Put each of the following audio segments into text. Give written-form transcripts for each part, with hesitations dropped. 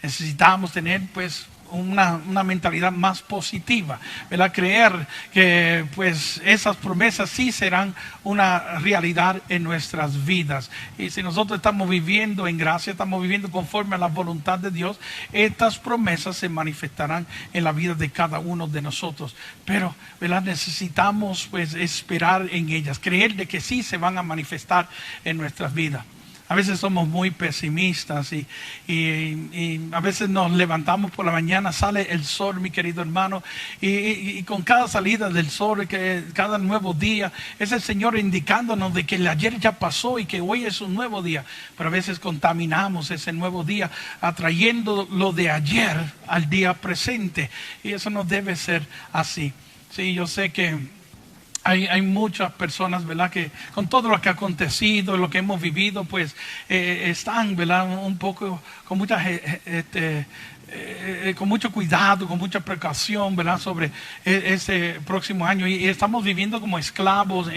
necesitamos tener pues una mentalidad más positiva, ¿verdad? Creer que pues esas promesas sí serán una realidad en nuestras vidas. Y si nosotros estamos viviendo en gracia, estamos viviendo conforme a la voluntad de Dios, estas promesas se manifestarán en la vida de cada uno de nosotros. Pero, ¿verdad? Necesitamos pues esperar en ellas, creer de que sí se van a manifestar en nuestras vidas. A veces somos muy pesimistas y a veces nos levantamos por la mañana, sale el sol, mi querido hermano, y con cada salida del sol, cada nuevo día, es el Señor indicándonos de que el ayer ya pasó y que hoy es un nuevo día. Pero a veces contaminamos ese nuevo día, atrayendo lo de ayer al día presente. Y eso no debe ser así. Sí, yo sé que hay muchas personas, ¿verdad?, que con todo lo que ha acontecido, lo que hemos vivido, pues están, ¿verdad?, un poco con con mucho cuidado, con mucha precaución, ¿verdad?, sobre ese próximo año. Y estamos viviendo como esclavos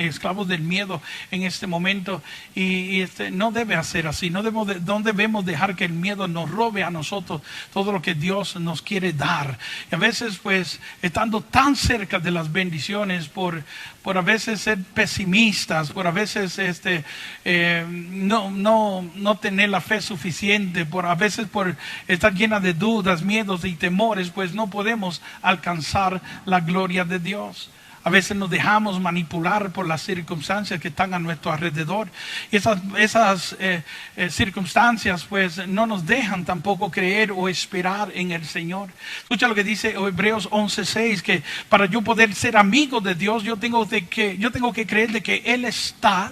del miedo en este momento. Y no debe ser así. No debemos dejar que el miedo nos robe a nosotros todo lo que Dios nos quiere dar. Y a veces, pues, estando tan cerca de las bendiciones, por a veces ser pesimistas, por a veces no tener la fe suficiente, a veces por estar llena de dudas, miedos y temores, pues no podemos alcanzar la gloria de Dios. A veces nos dejamos manipular por las circunstancias que están a nuestro alrededor. Y esas circunstancias pues no nos dejan tampoco creer o esperar en el Señor. Escucha lo que dice Hebreos 11:6, que para yo poder ser amigo de Dios, yo tengo que creer de que Él está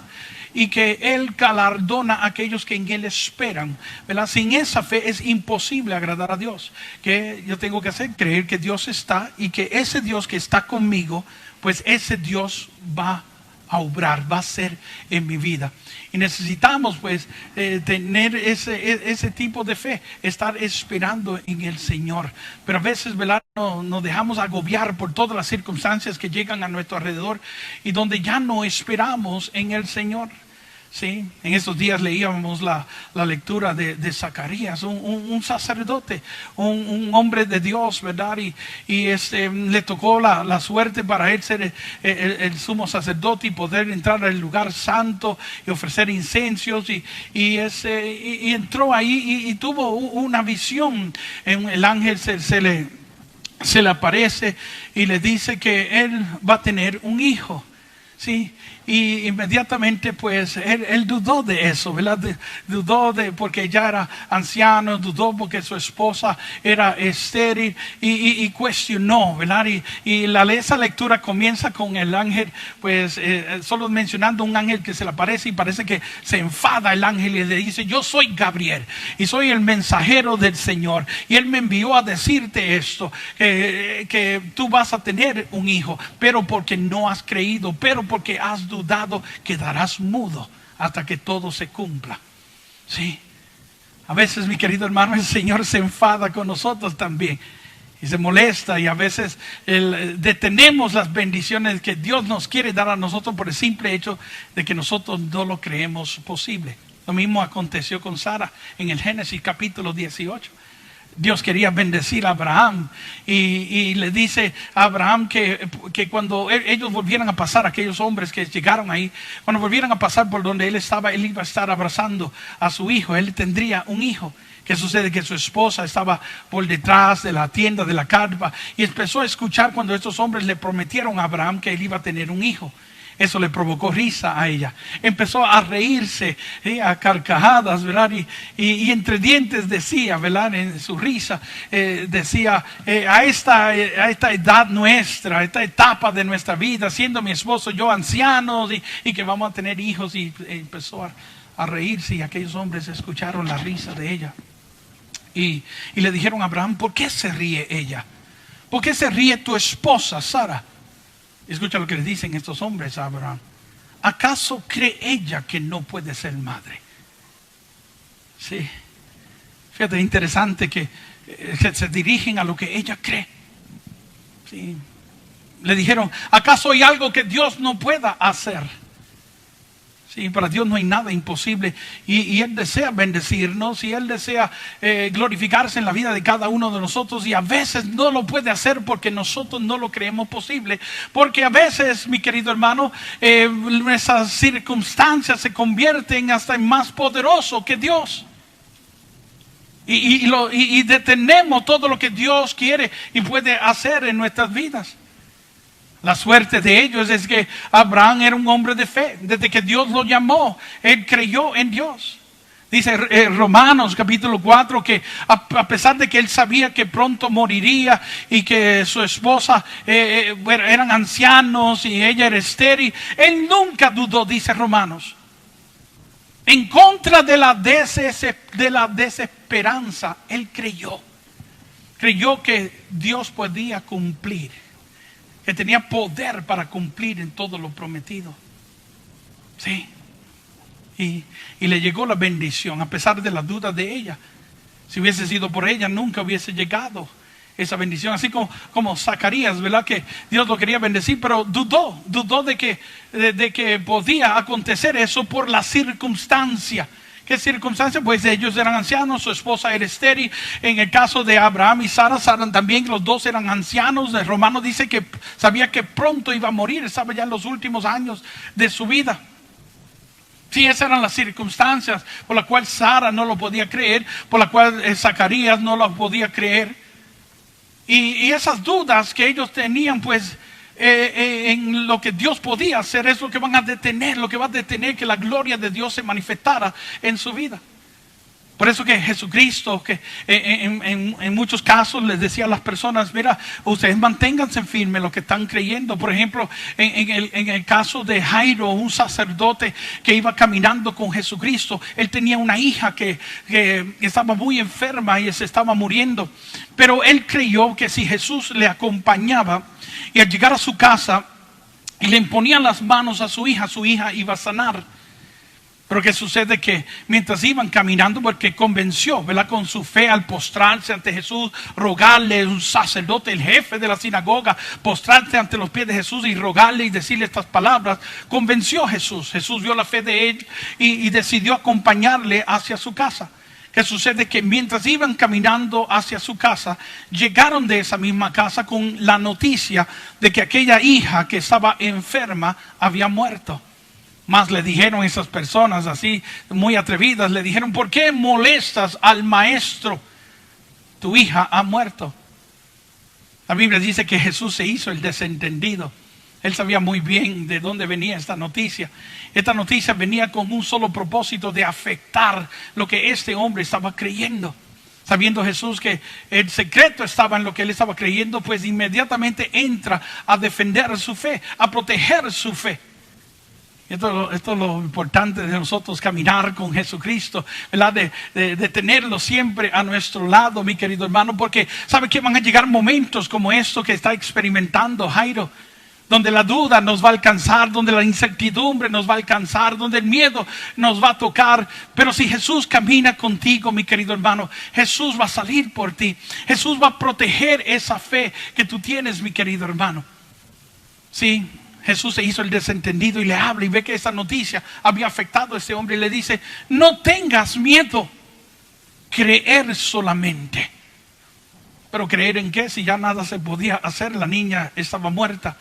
y que Él galardona a aquellos que en Él esperan, ¿verdad? Sin esa fe es imposible agradar a Dios. ¿Qué yo tengo que hacer? Creer que Dios está y que ese Dios que está conmigo, pues ese Dios va a obrar, va a ser en mi vida. Y necesitamos pues tener ese tipo de fe, estar esperando en el Señor. Pero a veces, ¿verdad?, nos dejamos agobiar por todas las circunstancias que llegan a nuestro alrededor y donde ya no esperamos en el Señor. Sí, en estos días leíamos la lectura de Zacarías, un sacerdote, un hombre de Dios, ¿verdad? Y le tocó la suerte para él ser el sumo sacerdote y poder entrar al lugar santo y ofrecer incensos. Y entró ahí y tuvo una visión. El ángel se le aparece y le dice que él va a tener un hijo. Sí, y inmediatamente pues él dudó de eso, ¿verdad? Dudó porque ya era anciano, dudó porque su esposa era estéril y cuestionó, ¿verdad? Y esa lectura comienza con el ángel, pues solo mencionando un ángel que se le aparece y parece que se enfada el ángel y le dice: yo soy Gabriel y soy el mensajero del Señor y Él me envió a decirte esto, que tú vas a tener un hijo, pero porque no has creído, pero porque has dudado, quedarás mudo hasta que todo se cumpla. Sí. A veces, mi querido hermano, el Señor se enfada con nosotros también y se molesta, y a veces detenemos las bendiciones que Dios nos quiere dar a nosotros por el simple hecho de que nosotros no lo creemos posible. Lo mismo aconteció con Sara en el Génesis capítulo 18. Dios quería bendecir a Abraham y le dice a Abraham que cuando ellos volvieran a pasar, aquellos hombres que llegaron ahí, cuando volvieran a pasar por donde él estaba, él iba a estar abrazando a su hijo, él tendría un hijo. ¿Qué sucede? Que su esposa estaba por detrás de la tienda de la carpa y empezó a escuchar cuando estos hombres le prometieron a Abraham que él iba a tener un hijo. Eso le provocó risa a ella. Empezó a reírse, a carcajadas, ¿verdad? Y entre dientes decía, ¿verdad?, en su risa, decía: a esta edad nuestra, a esta etapa de nuestra vida, siendo mi esposo yo ancianos y que vamos a tener hijos. Y empezó a reírse, y aquellos hombres escucharon la risa de ella. Y le dijeron a Abraham: ¿por qué se ríe ella? ¿Por qué se ríe tu esposa, Sara? Escucha lo que le dicen estos hombres a Abraham: ¿acaso cree ella que no puede ser madre? Sí. Fíjate, interesante que se dirigen a lo que ella cree. Sí. Le dijeron: ¿acaso hay algo que Dios no pueda hacer? Sí, para Dios no hay nada imposible y Él desea bendecirnos y Él desea glorificarse en la vida de cada uno de nosotros, y a veces no lo puede hacer porque nosotros no lo creemos posible, porque a veces, mi querido hermano, nuestras circunstancias se convierten hasta en más poderoso que Dios. Y detenemos todo lo que Dios quiere y puede hacer en nuestras vidas. La suerte de ellos es que Abraham era un hombre de fe. Desde que Dios lo llamó, él creyó en Dios. Dice Romanos capítulo 4 que a pesar de que él sabía que pronto moriría y que su esposa eran ancianos y ella era estéril, él nunca dudó, dice Romanos. En contra de la desesperanza, él creyó. Creyó que Dios podía cumplir, que tenía poder para cumplir en todo lo prometido. Sí. Y le llegó la bendición a pesar de las dudas de ella. Si hubiese sido por ella, nunca hubiese llegado esa bendición. Así como Zacarías, ¿verdad? Que Dios lo quería bendecir, pero dudó de que podía acontecer eso por la circunstancia. ¿Qué circunstancia? Pues ellos eran ancianos, su esposa era estéril. En el caso de Abraham y Sara también, los dos eran ancianos. El Romano dice que sabía que pronto iba a morir, estaba ya en los últimos años de su vida. Sí, esas eran las circunstancias por las cuales Sara no lo podía creer, por las cuales Zacarías no lo podía creer. Y esas dudas que ellos tenían, pues, en lo que Dios podía hacer, es lo que van a detener, lo que va a detener que la gloria de Dios se manifestara en su vida. Por eso que Jesucristo, que en muchos casos les decía a las personas: mira, ustedes manténganse firmes lo que están creyendo. Por ejemplo, en el caso de Jairo, un sacerdote que iba caminando con Jesucristo, él tenía una hija que estaba muy enferma y se estaba muriendo. Pero él creyó que si Jesús le acompañaba y al llegar a su casa y le imponía las manos a su hija iba a sanar. Pero ¿qué sucede? Que mientras iban caminando, porque convenció, ¿verdad?, con su fe al postrarse ante Jesús, rogarle, un sacerdote, el jefe de la sinagoga, postrarse ante los pies de Jesús y rogarle y decirle estas palabras, convenció a Jesús. Jesús vio la fe de él y decidió acompañarle hacia su casa. ¿Qué sucede? Que mientras iban caminando hacia su casa, llegaron de esa misma casa con la noticia de que aquella hija que estaba enferma había muerto. Más le dijeron esas personas así, muy atrevidas, le dijeron: ¿por qué molestas al maestro? Tu hija ha muerto. La Biblia dice que Jesús se hizo el desentendido. Él sabía muy bien de dónde venía esta noticia. Esta noticia venía con un solo propósito: de afectar lo que este hombre estaba creyendo. Sabiendo Jesús que el secreto estaba en lo que él estaba creyendo, pues inmediatamente entra a defender su fe, a proteger su fe. Esto es lo importante de nosotros, caminar con Jesucristo, ¿verdad? De tenerlo siempre a nuestro lado, mi querido hermano, porque sabe que van a llegar momentos como esto que está experimentando Jairo, donde la duda nos va a alcanzar, donde la incertidumbre nos va a alcanzar, donde el miedo nos va a tocar. Pero si Jesús camina contigo, mi querido hermano, Jesús va a salir por ti. Jesús va a proteger esa fe que tú tienes, mi querido hermano. Sí. Jesús se hizo el desentendido y le habla y ve que esa noticia había afectado a ese hombre y le dice: no tengas miedo, creer solamente. Pero ¿creer en qué? Si ya nada se podía hacer, la niña estaba muerta.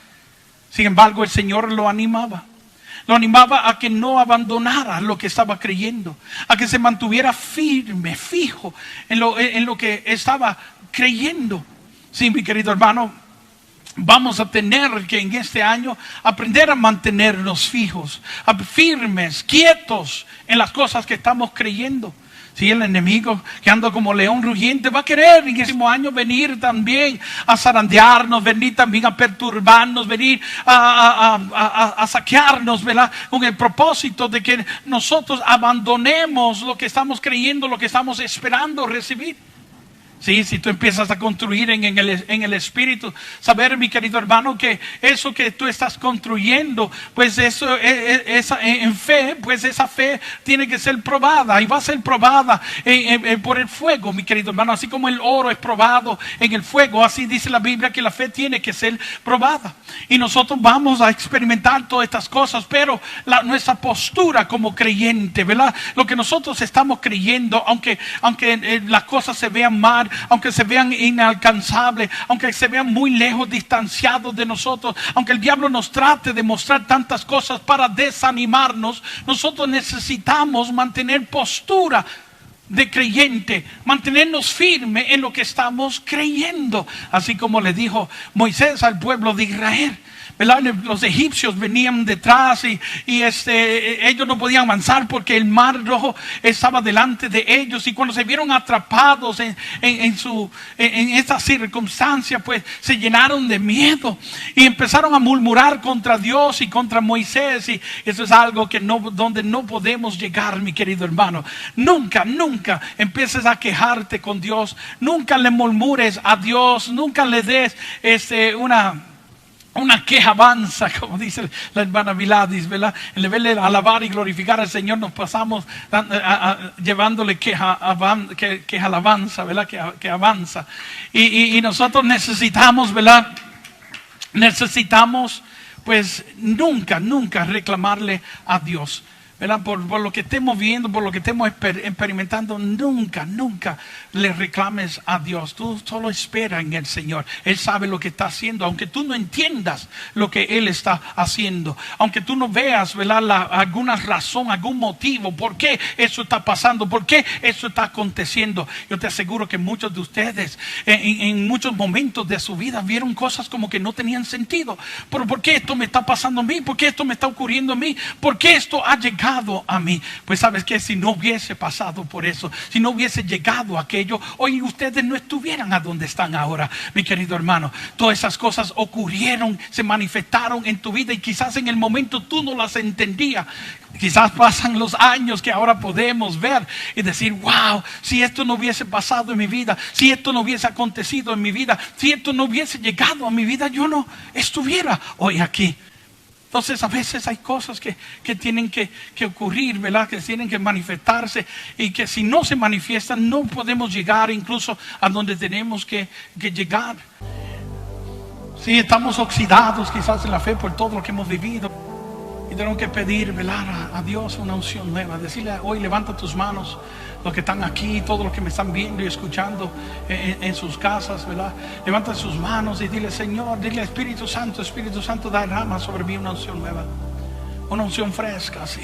Sin embargo, el Señor lo animaba a que no abandonara lo que estaba creyendo, a que se mantuviera firme, fijo en lo que estaba creyendo. Sí, mi querido hermano, vamos a tener que en este año aprender a mantenernos fijos, firmes, quietos en las cosas que estamos creyendo. Si el enemigo, que anda como león rugiente, va a querer en ese mismo año venir también a zarandearnos, venir también a perturbarnos, venir a saquearnos, ¿verdad? Con el propósito de que nosotros abandonemos lo que estamos creyendo, lo que estamos esperando recibir. Sí, si tú empiezas a construir en el Espíritu, saber, mi querido hermano, que eso que tú estás construyendo, pues eso en fe, pues esa fe tiene que ser probada, y va a ser probada por el fuego, mi querido hermano. Así como el oro es probado en el fuego, así dice la Biblia que la fe tiene que ser probada. Y nosotros vamos a experimentar todas estas cosas, pero nuestra postura como creyente, ¿verdad? Lo que nosotros estamos creyendo, aunque las cosas se vean mal, aunque se vean inalcanzables, aunque se vean muy lejos, distanciados de nosotros, aunque el diablo nos trate de mostrar tantas cosas para desanimarnos, nosotros necesitamos mantener postura de creyente, mantenernos firmes en lo que estamos creyendo, así como le dijo Moisés al pueblo de Israel, ¿verdad? Los egipcios venían detrás y ellos no podían avanzar porque el mar rojo estaba delante de ellos, y cuando se vieron atrapados en esta circunstancia, pues se llenaron de miedo y empezaron a murmurar contra Dios y contra Moisés, y eso es algo donde no podemos llegar, mi querido hermano. Nunca empieces a quejarte con Dios, nunca le murmures a Dios, nunca le des una quejabanza, como dice la hermana Viladis, ¿verdad? En vez de alabar y glorificar al Señor, nos pasamos llevándole alabanza, ¿verdad? Que avanza. Y nosotros necesitamos, ¿verdad? Necesitamos, pues, nunca reclamarle a Dios, ¿verdad? Por lo que estemos viendo, por lo que estemos experimentando, nunca le reclames a Dios. Tú solo espera en el Señor. Él sabe lo que está haciendo, aunque tú no entiendas lo que Él está haciendo, aunque tú no veas, ¿verdad? Alguna razón, algún motivo por qué eso está pasando, por qué eso está aconteciendo. Yo te aseguro que muchos de ustedes en muchos momentos de su vida vieron cosas como que no tenían sentido. Pero ¿por qué esto me está pasando a mí? ¿Por qué esto me está ocurriendo a mí? ¿Por qué esto ha llegado a mí? Pues sabes que si no hubiese pasado por eso, si no hubiese llegado aquello, hoy ustedes no estuvieran a donde están ahora, mi querido hermano. Todas esas cosas ocurrieron, se manifestaron en tu vida, y quizás en el momento tú no las entendías. Quizás pasan los años que ahora podemos ver y decir: wow, si esto no hubiese pasado en mi vida, si esto no hubiese acontecido en mi vida, si esto no hubiese llegado a mi vida, yo no estuviera hoy aquí. Entonces a veces hay cosas que tienen que ocurrir, ¿verdad? Que tienen que manifestarse, y que si no se manifiestan no podemos llegar incluso a donde tenemos que llegar. Sí, estamos oxidados quizás en la fe por todo lo que hemos vivido, y tenemos que pedir, ¿verdad? A Dios una unción nueva. Decirle hoy: levanta tus manos, los que están aquí, todos los que me están viendo y escuchando en sus casas, ¿verdad? Levanta sus manos y dile: Señor, dile: Espíritu Santo, derrama sobre mí una unción nueva, una unción fresca. Sí.